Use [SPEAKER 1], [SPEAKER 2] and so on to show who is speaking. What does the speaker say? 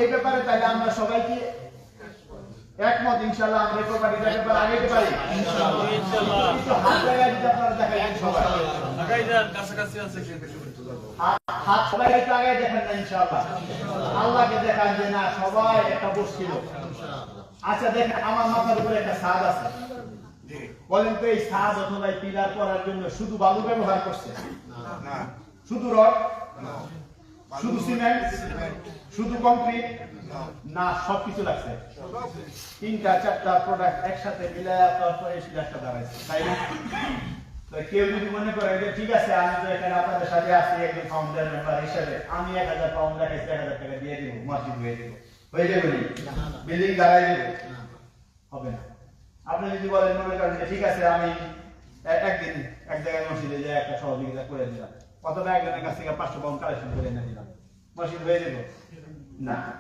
[SPEAKER 1] এই ব্যাপারে তাহলে আমরা সবাই কি একমত? ইনশাআল্লাহ আমরা এই প্রপার্টিটাকে আগাইতে পারি ইনশাআল্লাহ। একটু হাত লাগাই দিতে আপনারা দেখাইছেন সবাই,
[SPEAKER 2] লাগাই দেন, কাছাকাছি আছে
[SPEAKER 1] হাত সবাই একটু আগাই দেখেন না ইনশাআল্লাহ। আল্লাহকে দেখান যে না সবাই একটা বসছিল। আচ্ছা দেখেন আমার মাথার উপরে একটা ছাদ আছে, বলেন তো এই ছাদ অথবা পিলার করার জন্য শুধু বালু ব্যবহার করছে না, শুধু রড, শুধু সিমেন্ট, শুধু কংক্রিট না, সবকিছু লাগছে। তিনটা চারটা প্রোডাক্ট একসাথে মিলায় তারপরে সিলারটা দাঁড়াইছে, তাই না? তো কেউ যদি মনে করে যে ঠিক আছে আমি তো এখানে আপনাদের সাথে আসছি একজন ফাউন্ডার মেম্বার হিসেবে, আমি 1000 পাউন্ড রাখাইছি, 1000 টাকা দিয়ে দিব, মসজিদ হয়ে দিব, হয়ে যাবে না? বিল্ডিং দাঁড়াই দেবে? হবে না। আপনি যদি বলেন মনে করেন যে ঠিক আছে আমি একদিন এক জায়গায় মসজিদে যে একটা সহযোগিতা করে দিলাম, অথবা একজনের কাছ থেকে 500 পাউন্ড কালেকশন করে এনে দিলাম, মসজিদ হয়ে যাবে না।